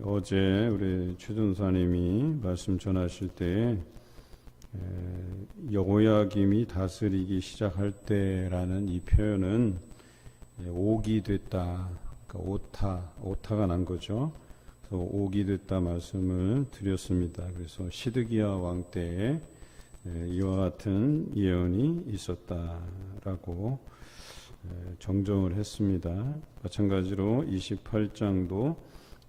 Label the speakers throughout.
Speaker 1: 어제 우리 최전사님이 말씀 전하실 때 여호야김이 다스리기 시작할 때라는 이 표현은 옥이 됐다, 그러니까 오타가 난 거죠. 그래서 옥이 됐다 말씀을 드렸습니다. 그래서 시드기야 왕 때에 이와 같은 예언이 있었다라고 정정을 했습니다. 마찬가지로 28장도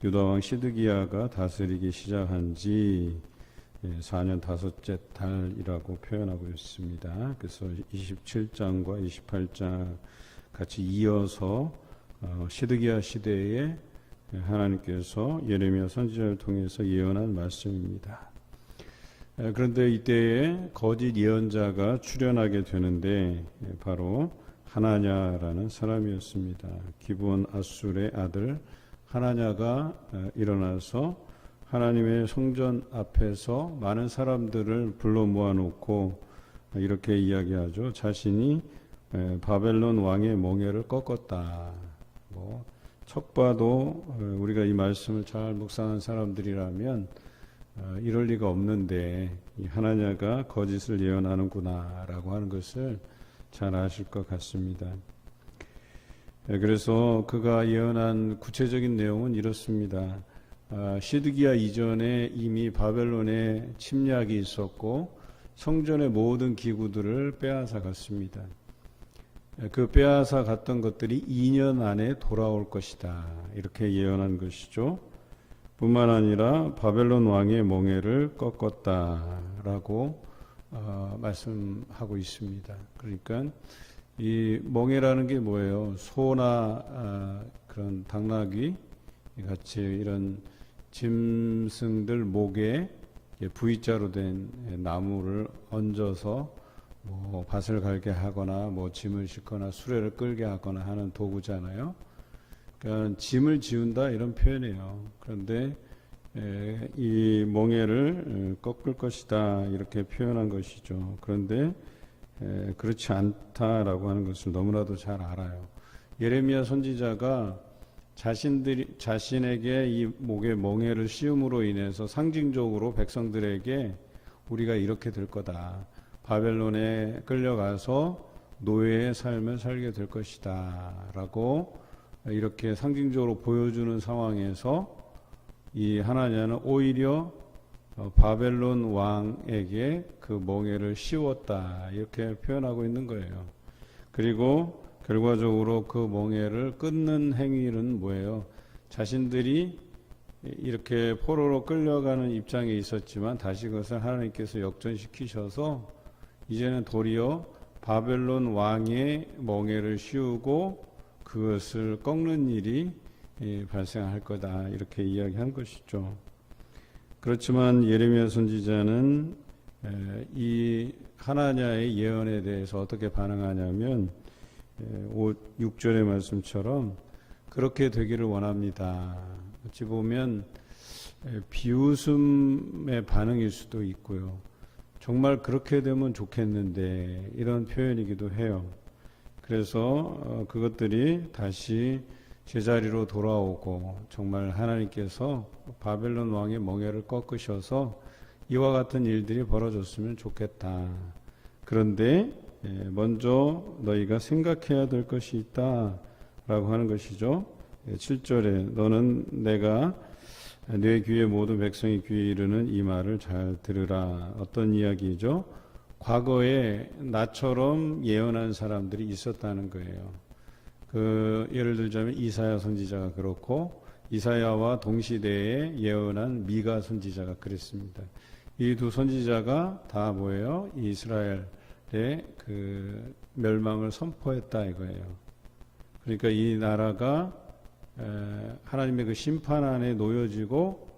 Speaker 1: 유다왕 시드기야가 다스리기 시작한 지 4년 다섯째 달이라고 표현하고 있습니다. 그래서 27장과 28장 같이 이어서 시드기야 시대에 하나님께서 예레미야 선지자를 통해서 예언한 말씀입니다. 그런데 이때에 거짓 예언자가 출현하게 되는데 바로 하나냐라는 사람이었습니다. 기브온 아술의 아들 하나냐가 일어나서 하나님의 성전 앞에서 많은 사람들을 불러 모아놓고 이렇게 이야기하죠. 자신이 바벨론 왕의 멍에를 꺾었다. 척 봐도 우리가 이 말씀을 잘 묵상한 사람들이라면 이럴 리가 없는데 이 하나냐가 거짓을 예언하는구나라고 하는 것을 잘 아실 것 같습니다. 그래서 그가 예언한 구체적인 내용은 이렇습니다. 시드기야 이전에 이미 바벨론에 침략이 있었고 성전의 모든 기구들을 빼앗아 갔습니다. 그 빼앗아 갔던 것들이 2년 안에 돌아올 것이다. 이렇게 예언한 것이죠. 뿐만 아니라 바벨론 왕의 멍에를 꺾었다라고 말씀하고 있습니다. 그러니까 이 멍에라는 게 뭐예요? 소나 그런 당나귀 같이 이런 짐승들 목에 V자로 된 나무를 얹어서 밭을 갈게 하거나 짐을 싣거나 수레를 끌게 하거나 하는 도구잖아요. 그러니까 짐을 지운다 이런 표현이에요. 그런데 이 멍에를 꺾을 것이다 이렇게 표현한 것이죠. 그런데 그렇지 않다라고 하는 것을 너무나도 잘 알아요. 예레미야 선지자가 자신에게 이 목에 멍에를 씌움으로 인해서 상징적으로 백성들에게 우리가 이렇게 될 거다. 바벨론에 끌려가서 노예의 삶을 살게 될 것이다. 라고 이렇게 상징적으로 보여주는 상황에서 이 하나냐는 오히려 바벨론 왕에게 그 멍에를 씌웠다 이렇게 표현하고 있는 거예요. 그리고 결과적으로 그 멍에를 끊는 행위는 뭐예요? 자신들이 이렇게 포로로 끌려가는 입장에 있었지만 다시 그것을 하나님께서 역전시키셔서 이제는 도리어 바벨론 왕의 멍에를 씌우고 그것을 꺾는 일이 발생할 거다 이렇게 이야기한 것이죠. 그렇지만 예레미야 선지자는 이 하나냐의 예언에 대해서 어떻게 반응하냐면 6절의 말씀처럼 그렇게 되기를 원합니다. 어찌 보면 비웃음의 반응일 수도 있고요. 정말 그렇게 되면 좋겠는데 이런 표현이기도 해요. 그래서 그것들이 다시 제자리로 돌아오고 정말 하나님께서 바벨론 왕의 멍에를 꺾으셔서 이와 같은 일들이 벌어졌으면 좋겠다. 그런데 먼저 너희가 생각해야 될 것이 있다 라고 하는 것이죠. 7절에 너는 내가 내 귀에 모든 백성의 귀에 이르는 이 말을 잘 들으라. 어떤 이야기죠? 과거에 나처럼 예언한 사람들이 있었다는 거예요. 예를 들자면 이사야 선지자가 그렇고 이사야와 동시대에 예언한 미가 선지자가 그랬습니다. 이 두 선지자가 다 뭐예요? 이스라엘의 그 멸망을 선포했다 이거예요. 그러니까 이 나라가 하나님의 그 심판 안에 놓여지고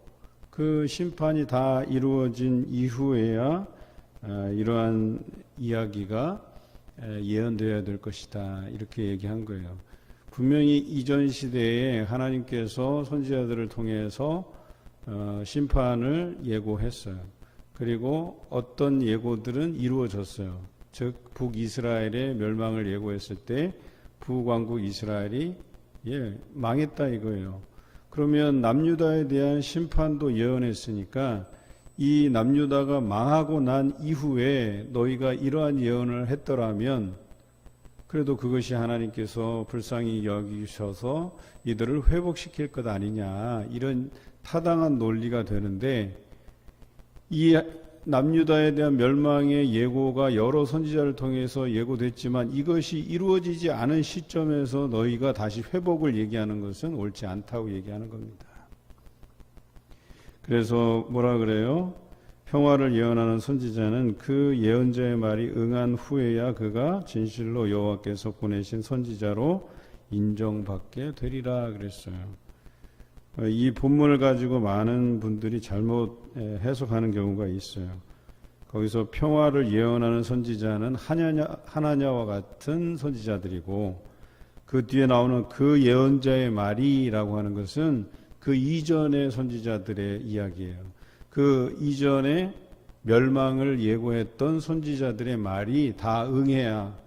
Speaker 1: 그 심판이 다 이루어진 이후에야 이러한 이야기가 예언되어야 될 것이다 이렇게 얘기한 거예요. 분명히 이전 시대에 하나님께서 선지자들을 통해서 심판을 예고했어요. 그리고 어떤 예고들은 이루어졌어요. 즉 북이스라엘의 멸망을 예고했을 때 북왕국 이스라엘이 망했다 이거예요. 그러면 남유다에 대한 심판도 예언했으니까 이 남유다가 망하고 난 이후에 너희가 이러한 예언을 했더라면 그래도 그것이 하나님께서 불쌍히 여기셔서 이들을 회복시킬 것 아니냐, 이런 타당한 논리가 되는데, 이 남유다에 대한 멸망의 예고가 여러 선지자를 통해서 예고됐지만 이것이 이루어지지 않은 시점에서 너희가 다시 회복을 얘기하는 것은 옳지 않다고 얘기하는 겁니다. 그래서 뭐라 그래요? 평화를 예언하는 선지자는 그 예언자의 말이 응한 후에야 그가 진실로 여호와께서 보내신 선지자로 인정받게 되리라 그랬어요. 이 본문을 가지고 많은 분들이 잘못 해석하는 경우가 있어요. 거기서 평화를 예언하는 선지자는 하나냐와 같은 선지자들이고, 그 뒤에 나오는 그 예언자의 말이라고 하는 것은 그 이전의 선지자들의 이야기예요. 그 이전에 멸망을 예고했던 선지자들의 말이 다 응해야,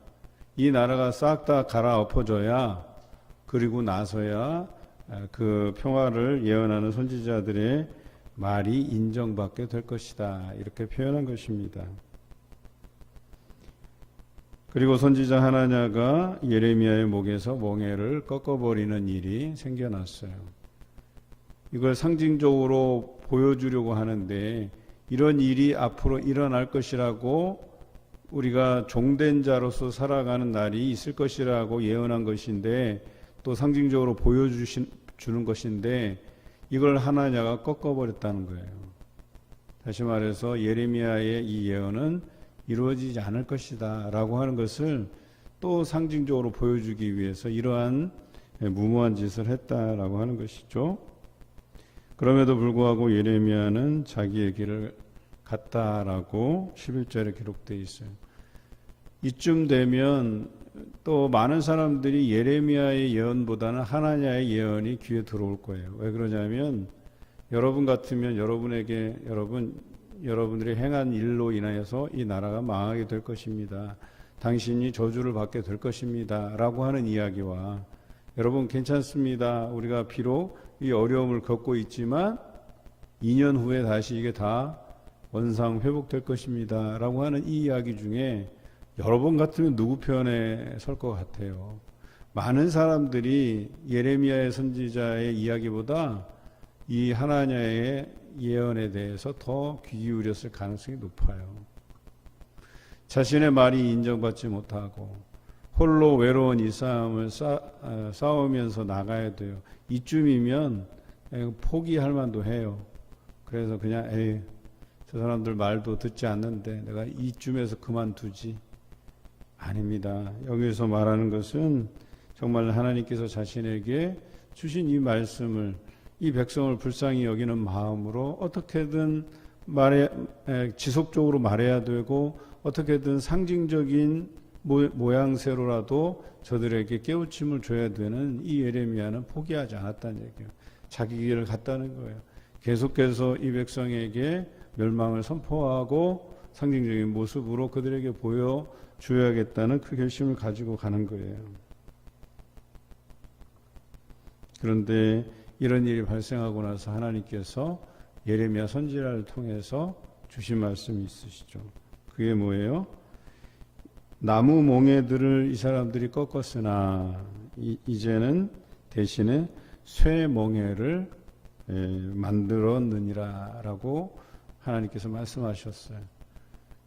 Speaker 1: 이 나라가 싹 다 갈아엎어져야, 그리고 나서야 그 평화를 예언하는 선지자들의 말이 인정받게 될 것이다, 이렇게 표현한 것입니다. 그리고 선지자 하나냐가 예레미야의 목에서 멍에를 꺾어버리는 일이 생겨났어요. 이걸 상징적으로 보여주려고 하는데, 이런 일이 앞으로 일어날 것이라고, 우리가 종된 자로서 살아가는 날이 있을 것이라고 예언한 것인데, 또 상징적으로 보여주는 것인데, 이걸 하나냐가 꺾어버렸다는 거예요. 다시 말해서 예레미야의 이 예언은 이루어지지 않을 것이다 라고 하는 것을 또 상징적으로 보여주기 위해서 이러한 무모한 짓을 했다라고 하는 것이죠. 그럼에도 불구하고 예레미야는 자기의 길을 갔다라고 11절에 기록되어 있어요. 이쯤 되면 또 많은 사람들이 예레미야의 예언보다는 하나냐의 예언이 귀에 들어올 거예요. 왜 그러냐면, 여러분 같으면 여러분들이 행한 일로 인하여서 이 나라가 망하게 될 것입니다. 당신이 저주를 받게 될 것입니다 라고 하는 이야기와, 여러분 괜찮습니다, 우리가 비록 이 어려움을 겪고 있지만 2년 후에 다시 이게 다 원상 회복될 것입니다 라고 하는 이 이야기 중에 여러분 같으면 누구 편에 설 것 같아요? 많은 사람들이 예레미야의 선지자의 이야기보다 이 하나냐의 예언에 대해서 더 귀 기울였을 가능성이 높아요. 자신의 말이 인정받지 못하고 홀로 외로운 이 싸움을 싸우면서 나가야 돼요. 이쯤이면 포기할 만도 해요. 그래서 그냥 저 사람들 말도 듣지 않는데 내가 이쯤에서 그만두지. 아닙니다. 여기서 말하는 것은 정말 하나님께서 자신에게 주신 이 말씀을, 이 백성을 불쌍히 여기는 마음으로 어떻게든 지속적으로 말해야 되고, 어떻게든 상징적인 모양새로라도 저들에게 깨우침을 줘야 되는 이 예레미야는 포기하지 않았다는 얘기예요. 자기 길을 갔다는 거예요. 계속해서 이 백성에게 멸망을 선포하고 상징적인 모습으로 그들에게 보여줘야겠다는 그 결심을 가지고 가는 거예요. 그런데 이런 일이 발생하고 나서 하나님께서 예레미야 선지자를 통해서 주신 말씀이 있으시죠. 그게 뭐예요? 나무 몽에들을 이 사람들이 꺾었으나 이제는 대신에 쇠 몽에를 만들었느니라 라고 하나님께서 말씀하셨어요.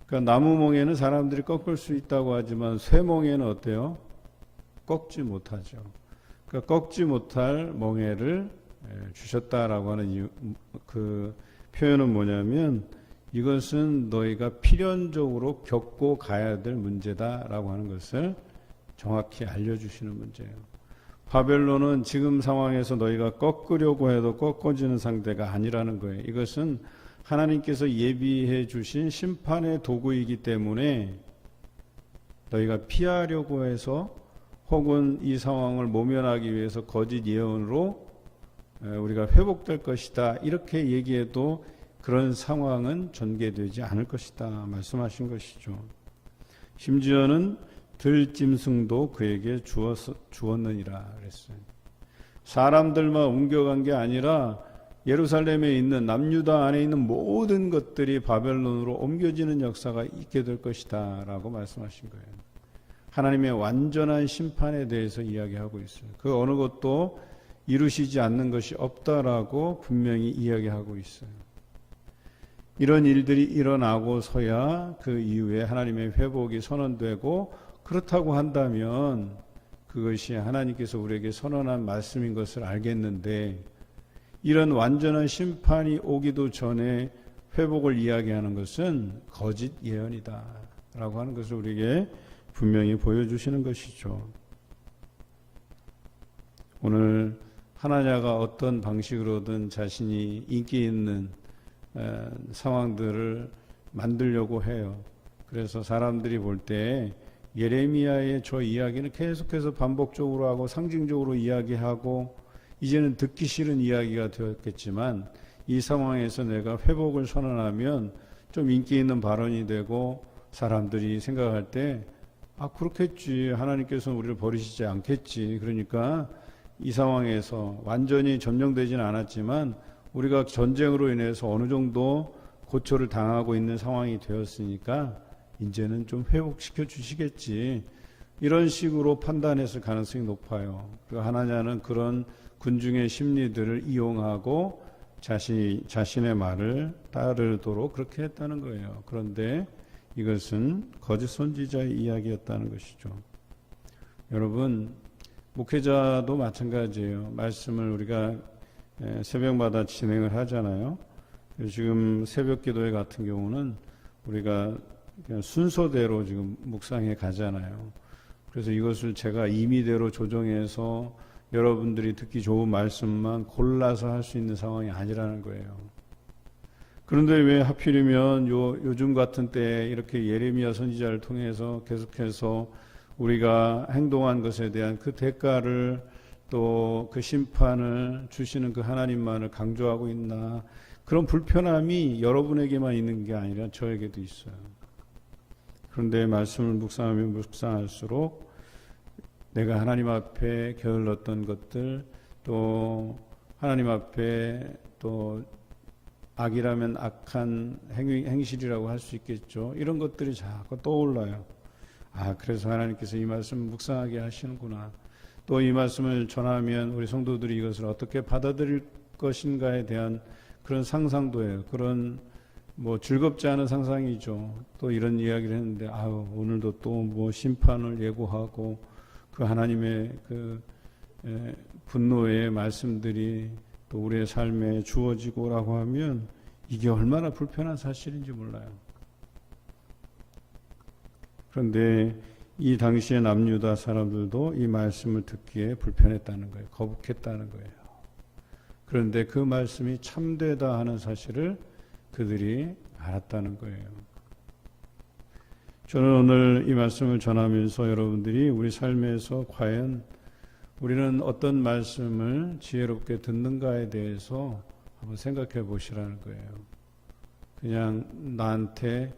Speaker 1: 그러니까 나무 몽에는 사람들이 꺾을 수 있다고 하지만 쇠 몽에는 어때요? 꺾지 못하죠. 그러니까 꺾지 못할 몽에를 주셨다라고 하는 그 표현은 뭐냐면, 이것은 너희가 필연적으로 겪고 가야 될 문제다라고 하는 것을 정확히 알려주시는 문제예요. 바벨론은 지금 상황에서 너희가 꺾으려고 해도 꺾어지는 상대가 아니라는 거예요. 이것은 하나님께서 예비해 주신 심판의 도구이기 때문에 너희가 피하려고 해서, 혹은 이 상황을 모면하기 위해서 거짓 예언으로 우리가 회복될 것이다 이렇게 얘기해도 그런 상황은 전개되지 않을 것이다 말씀하신 것이죠. 심지어는 들짐승도 그에게 주었느니라 그랬어요. 사람들만 옮겨간 게 아니라 예루살렘에 있는 남유다 안에 있는 모든 것들이 바벨론으로 옮겨지는 역사가 있게 될 것이다 라고 말씀하신 거예요. 하나님의 완전한 심판에 대해서 이야기하고 있어요. 그 어느 것도 이루시지 않는 것이 없다라고 분명히 이야기하고 있어요. 이런 일들이 일어나고서야 그 이후에 하나님의 회복이 선언되고, 그렇다고 한다면 그것이 하나님께서 우리에게 선언한 말씀인 것을 알겠는데, 이런 완전한 심판이 오기도 전에 회복을 이야기하는 것은 거짓 예언이다 라고 하는 것을 우리에게 분명히 보여주시는 것이죠. 오늘 하나냐가 어떤 방식으로든 자신이 인기 있는 상황들을 만들려고 해요. 그래서 사람들이 볼 때 예레미야의 저 이야기는 계속해서 반복적으로 하고 상징적으로 이야기하고 이제는 듣기 싫은 이야기가 되었겠지만, 이 상황에서 내가 회복을 선언하면 좀 인기 있는 발언이 되고 사람들이 생각할 때 그렇겠지, 하나님께서는 우리를 버리시지 않겠지, 그러니까 이 상황에서 완전히 점령되지는 않았지만 우리가 전쟁으로 인해서 어느 정도 고초를 당하고 있는 상황이 되었으니까 이제는 좀 회복시켜 주시겠지, 이런 식으로 판단했을 가능성이 높아요. 그리고 하나냐는 그런 군중의 심리들을 이용하고 자신의 말을 따르도록 그렇게 했다는 거예요. 그런데 이것은 거짓 선지자의 이야기였다는 것이죠. 여러분, 목회자도 마찬가지예요. 말씀을 우리가 새벽마다 진행을 하잖아요. 지금 새벽 기도회 같은 경우는 우리가 그냥 순서대로 지금 묵상해 가잖아요. 그래서 이것을 제가 임의대로 조정해서 여러분들이 듣기 좋은 말씀만 골라서 할 수 있는 상황이 아니라는 거예요. 그런데 왜 하필이면 요즘 같은 때에 이렇게 예레미야 선지자를 통해서 계속해서 우리가 행동한 것에 대한 그 대가를, 또 그 심판을 주시는 그 하나님만을 강조하고 있나, 그런 불편함이 여러분에게만 있는 게 아니라 저에게도 있어요. 그런데 말씀을 묵상하면 묵상할수록 내가 하나님 앞에 게을렀던 것들, 또 하나님 앞에 또 악이라면 악한 행실이라고 할 수 있겠죠. 이런 것들이 자꾸 떠올라요. 그래서 하나님께서 이 말씀을 묵상하게 하시는구나. 또 이 말씀을 전하면 우리 성도들이 이것을 어떻게 받아들일 것인가에 대한 그런 상상도 해요. 그런 즐겁지 않은 상상이죠. 또 이런 이야기를 했는데, 오늘도 또 심판을 예고하고 그 하나님의 그 분노의 말씀들이 또 우리의 삶에 주어지고라고 하면 이게 얼마나 불편한 사실인지 몰라요. 그런데 이 당시의 남유다 사람들도 이 말씀을 듣기에 불편했다는 거예요. 거북했다는 거예요. 그런데 그 말씀이 참되다 하는 사실을 그들이 알았다는 거예요. 저는 오늘 이 말씀을 전하면서 여러분들이 우리 삶에서 과연 우리는 어떤 말씀을 지혜롭게 듣는가에 대해서 한번 생각해 보시라는 거예요. 그냥 나한테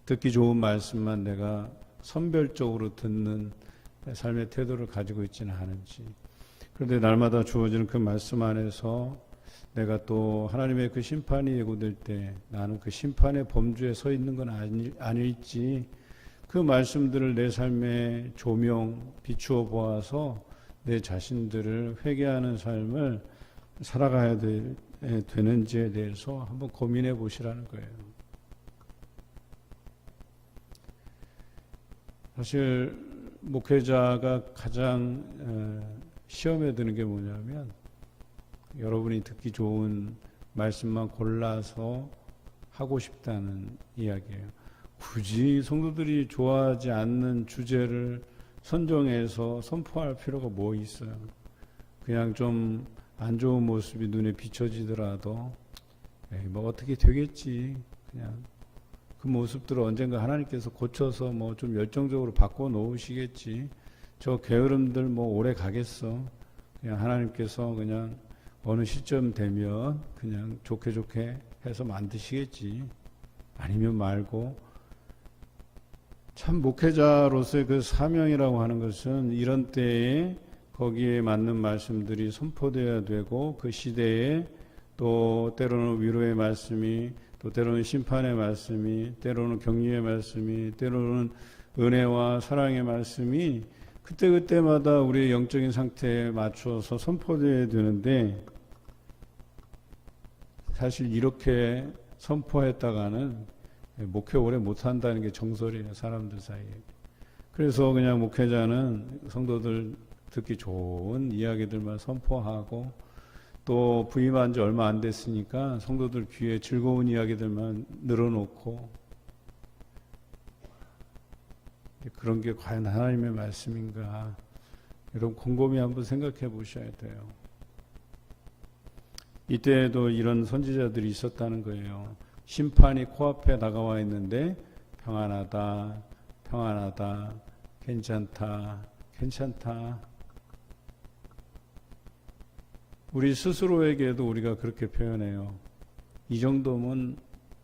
Speaker 1: 듣기 좋은 말씀만 내가 선별적으로 듣는 삶의 태도를 가지고 있지는 않은지, 그런데 날마다 주어지는 그 말씀 안에서 내가 또 하나님의 그 심판이 예고될 때 나는 그 심판의 범주에 서 있는 건 아닐지, 그 말씀들을 내 삶에 조명, 비추어 보아서 내 자신들을 회개하는 삶을 살아가야 되는지에 대해서 한번 고민해 보시라는 거예요. 사실 목회자가 가장 시험에 드는 게 뭐냐면, 여러분이 듣기 좋은 말씀만 골라서 하고 싶다는 이야기예요. 굳이 성도들이 좋아하지 않는 주제를 선정해서 선포할 필요가 뭐 있어요. 그냥 좀 안 좋은 모습이 눈에 비춰지더라도 어떻게 되겠지, 그냥 그 모습들을 언젠가 하나님께서 고쳐서 좀 열정적으로 바꿔 놓으시겠지, 저 게으름들 오래 가겠어, 그냥 하나님께서 그냥 어느 시점 되면 그냥 좋게 해서 만드시겠지, 아니면 말고. 참 목회자로서의 그 사명이라고 하는 것은 이런 때에 거기에 맞는 말씀들이 선포되어야 되고 그 시대에 또 때로는 위로의 말씀이 또 때로는 심판의 말씀이 때로는 격려의 말씀이 때로는 은혜와 사랑의 말씀이 그때그때마다 우리의 영적인 상태에 맞추어서 선포되어야 되는데 사실 이렇게 선포했다가는 목회 오래 못한다는 게 정설이에요. 사람들 사이에. 그래서 그냥 목회자는 성도들 듣기 좋은 이야기들만 선포하고 또 부임한 지 얼마 안 됐으니까 성도들 귀에 즐거운 이야기들만 늘어놓고 그런 게 과연 하나님의 말씀인가? 여러분 곰곰이 한번 생각해 보셔야 돼요. 이때에도 이런 선지자들이 있었다는 거예요. 심판이 코앞에 다가와 있는데 평안하다, 평안하다, 괜찮다, 괜찮다. 우리 스스로에게도 우리가 그렇게 표현해요. 이 정도면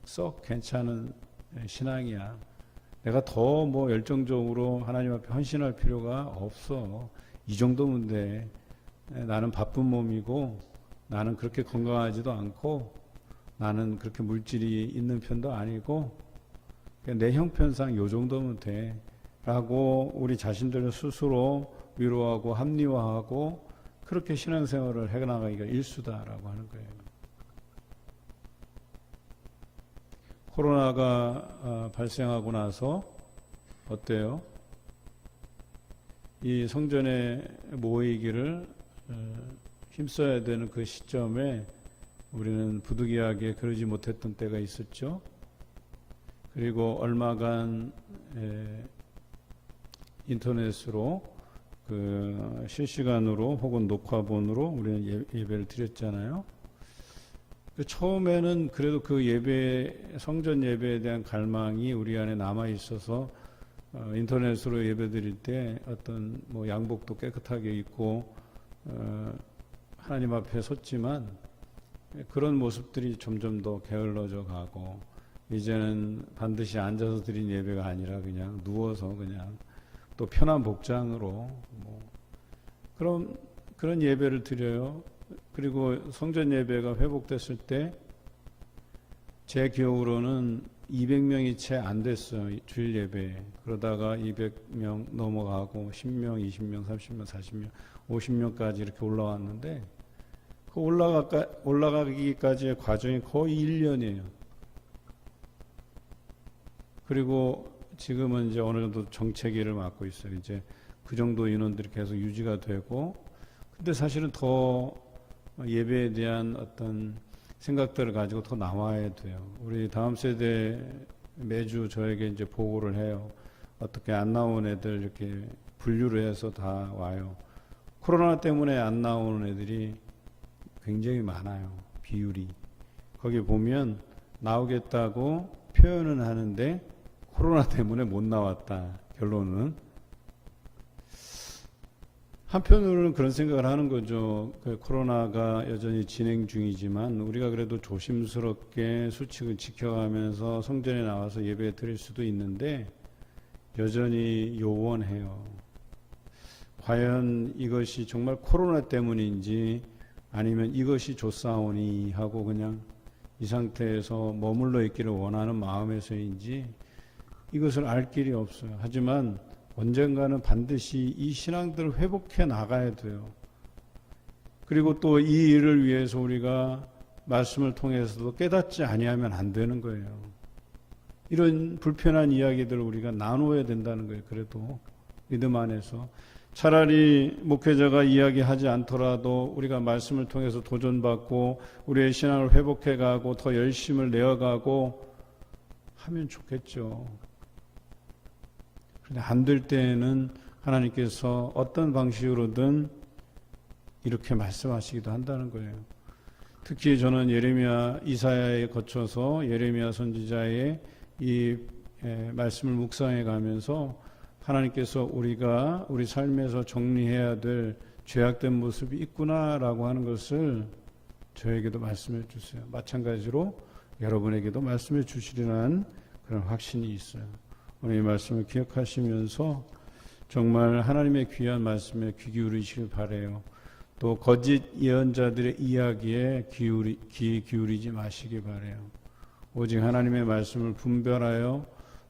Speaker 1: 썩 괜찮은 신앙이야. 내가 더 뭐 열정적으로 하나님 앞에 헌신할 필요가 없어. 이 정도면 돼. 나는 바쁜 몸이고 나는 그렇게 건강하지도 않고 나는 그렇게 물질이 있는 편도 아니고 내 형편상 요 정도면 돼. 라고 우리 자신들을 스스로 위로하고 합리화하고 그렇게 신앙생활을 해나가기가 일수다라고 하는 거예요. 코로나가 발생하고 나서 어때요? 이 성전에 모이기를 힘써야 되는 그 시점에 우리는 부득이하게 그러지 못했던 때가 있었죠. 그리고 얼마간 인터넷으로 그 실시간으로 혹은 녹화본으로 우리는 예배를 드렸잖아요. 처음에는 그래도 그 예배, 성전 예배에 대한 갈망이 우리 안에 남아 있어서 인터넷으로 예배 드릴 때 어떤 뭐 양복도 깨끗하게 입고 하나님 앞에 섰지만 그런 모습들이 점점 더 게을러져 가고 이제는 반드시 앉아서 드린 예배가 아니라 그냥 누워서 그냥 또 편한 복장으로 그런 예배를 드려요. 그리고 성전 예배가 회복됐을 때 제 기억으로는 200명이 채 안 됐어요. 주일 예배에. 그러다가 200명 넘어가고 10명, 20명, 30명, 40명, 50명까지 이렇게 올라왔는데 그 올라가기까지의 과정이 거의 1년이에요. 그리고 지금은 이제 어느 정도 정체기를 맞고 있어요. 이제 그 정도 인원들이 계속 유지가 되고, 근데 사실은 더 예배에 대한 어떤 생각들을 가지고 더 나와야 돼요. 우리 다음 세대 매주 저에게 이제 보고를 해요. 어떻게 안 나온 애들 이렇게 분류를 해서 다 와요. 코로나 때문에 안 나오는 애들이 굉장히 많아요. 비율이. 거기 보면 나오겠다고 표현은 하는데 코로나 때문에 못 나왔다. 결론은. 한편으로는 그런 생각을 하는 거죠. 그 코로나가 여전히 진행 중이지만 우리가 그래도 조심스럽게 수칙을 지켜가면서 성전에 나와서 예배 드릴 수도 있는데 여전히 요원해요. 과연 이것이 정말 코로나 때문인지 아니면 이것이 좋사오니 하고 그냥 이 상태에서 머물러 있기를 원하는 마음에서인지 이것을 알 길이 없어요. 하지만 언젠가는 반드시 이 신앙들을 회복해 나가야 돼요. 그리고 또 이 일을 위해서 우리가 말씀을 통해서도 깨닫지 아니하면 안 되는 거예요. 이런 불편한 이야기들을 우리가 나누어야 된다는 거예요. 그래도 믿음 안에서 차라리 목회자가 이야기하지 않더라도 우리가 말씀을 통해서 도전받고 우리의 신앙을 회복해 가고 더 열심을 내어가고 하면 좋겠죠. 그런데 안 될 때에는 하나님께서 어떤 방식으로든 이렇게 말씀하시기도 한다는 거예요. 특히 저는 예레미야, 이사야에 거쳐서 예레미야 선지자의 이 말씀을 묵상해 가면서 하나님께서 우리가 우리 삶에서 정리해야 될 죄악된 모습이 있구나라고 하는 것을 저에게도 말씀해 주세요. 마찬가지로 여러분에게도 말씀해 주시리라는 그런 확신이 있어요. 오늘 이 말씀을 기억하시면서 정말 하나님의 귀한 말씀에 귀 기울이시길 바라요. 또 거짓 예언자들의 이야기에 귀 기울이지 마시기 바라요. 오직 하나님의 말씀을 분별하여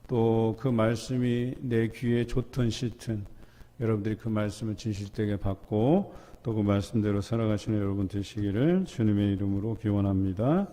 Speaker 1: 또 그 말씀이 내 귀에 좋든 싫든 여러분들이 그 말씀을 진실되게 받고 또 그 말씀대로 살아가시는 여러분 되시기를 주님의 이름으로 기원합니다.